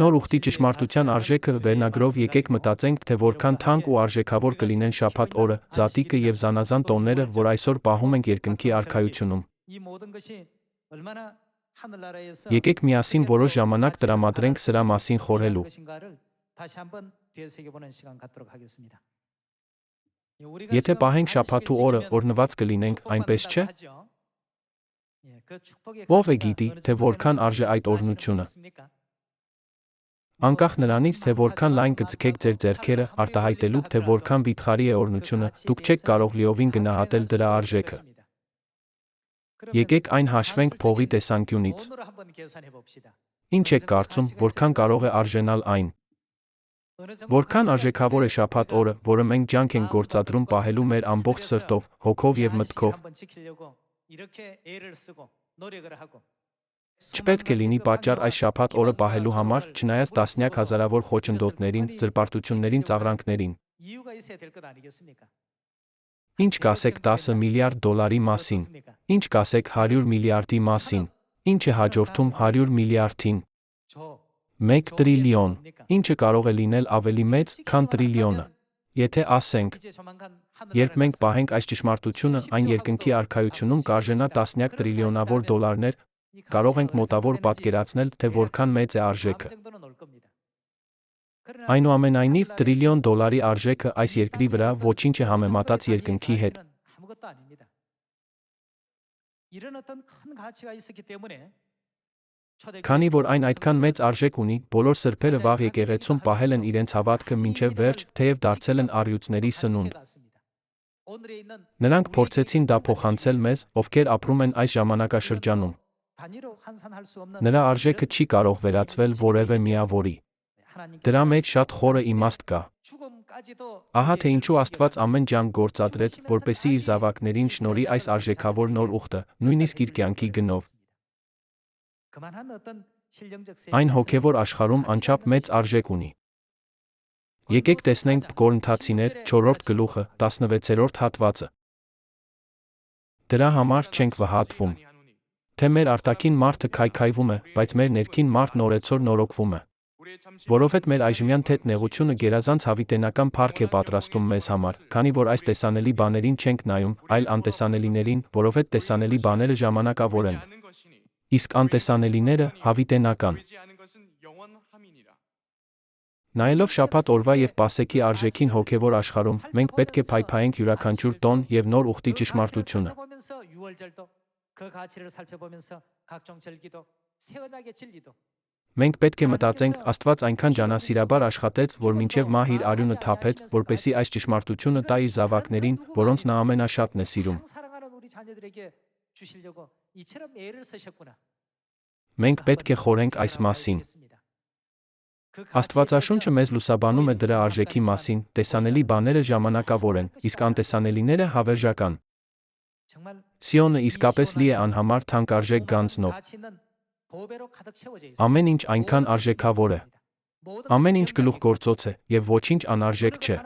Նոր ուխտի ճշմարտության արժեքը վերնագրով եկեք մտածենք, թե որքան թանկ ու արժեքավոր կլինեն շաբաթ օրը, զատիկը և զանազան տոները, որ այսօր պահում ենք երկնքի արքայությունում։ Եկեք միասին որոշ ժամանակ տրամադրենք սրա մասին խորհելու։ Եթե պահենք շաբաթու օրը, օրհնված կլինենք, այնպես չէ՞։ Ո՞վ է գիտի, թե որքան արժե այդ օրհնությունը։ Անկախ նրանից, թե որքան լայն կձգեք ձեր ձեռքերը, արտահայտելու, թե որքան վիթխարի է օրհնությունը, դուք չեք կարող լիովին գնահատել դրա արժեքը։ Եկեք այն հաշվենք փողի տեսանկյունից։ Ինչ եք կարծում, որքան կարող է արժենալ այն։ Որքան արժեքավոր է շաբաթ օրը, որը մենք ջանք ենք գործադրում պահելու մեր ամբողջ սրտով, հոգով և մտքով։ Չպետք է լինի պատճառ այս շաբաթ օրը պահելու համար, չնայած տասնյակ հազարավոր խոչընդոտներին, զրպարտություններին, ծաղրանքներին։ Ինչ կասեք 10 միլիարդ դոլարի մասին։ Ինչ կասեք 100 միլիարդի մասին։ Ինչ է հաջորդում 100 միլիարդին։ 1 տրիլիոն։ Ինչը կարող է լինել ավելի մեծ, քան տրիլիոնը։ Եթե ասենք, երբ մենք պահենք այս ճշմարտությունը, այն երկնքի արքայությունում կարժենա տասնյակ տրիլիոնավոր դոլարներ, կարող ենք մոտավոր պատկերացնել, թե որքան մեծ է արժեքը։ Այնուամենայնիվ, տրիլիոն դոլարի արժեքը այս երկրի վրա ոչինչ է համեմատած երկնքի հետ։ Քանի որ այն այդքան մեծ արժեք ունի, բոլոր սրբերը վաղ եկեղեցում պահել են իրենց հավատքը մինչև վերջ, թեև դարձել են առյուծների սնունդ։ Նրանք փորձեցին դա փոխանցել մեզ, ովքեր ապրում են այս ժամանակաշրջանում։ Նրա արժեքը չի կարող վերածվել որևէ միավորի։ Դրա մեջ շատ խորը իմաստ կա։ Ահա թե ինչու Աստված ամեն ջանք գործադրեց, որպեսզի իր զավակներին շնորհի այս արժեքավոր նոր ուխտը, նույնիսկ իր կյանքի գնով։ Այն հոգևոր աշխարհում անչափ մեծ արժեք ունի։ Եկեք տեսնենք Կորինթացիներ 4-րդ գլուխը, 16-րդ հատվածը։ Դրա համար չենք վհատվում, թե մեր արտաքին մարդը քայքայվում է, բայց մեր ներքին մարդն օրեցօր նորոգվում է։ Որովհետև մեր այժմյան թեթ նեղությունը գերազանց հավիտենական փառք է պատրաստում մեզ համար, քանի որ այս տեսանելի բաներին չենք նայում, այլ անտեսանելիներին, որովհետև տեսանելի բաները ժամանակավոր են, իսկ անտեսանելիները՝ հավիտենական։ Նայելով շաբաթ օրվա և Պասեքի արժեքին հոգևոր աշխարհում, մենք պետք է փայփայենք յուրաքանչյուր տոն և նոր ուխտի ճշմարտությունը։ Մենք պետք է մտածենք, Աստված այնքան ջանասիրաբար աշխատեց, որ մինչև մահ իր արյունը թափեց, որպեսզի այս ճշմարտությունը տա իր զավակներին, որոնց նա ամենաշատն է սիրում։ Մենք պետք է խորհենք այս մասին։ Աստվածաշունչը մեզ լուսաբանում է դրա արժեքի մասին, տեսանելի բաները ժամանակավոր են, իսկ անտեսանելիները հավերժական։ Սիոնը իսկապես լի է անհամար թանկարժեք գանձնով։ Ամեն ինչ այնքան արժեքավոր է։ Ամեն ինչ գլուխգործոց է, և ոչինչ անարժեք չէ։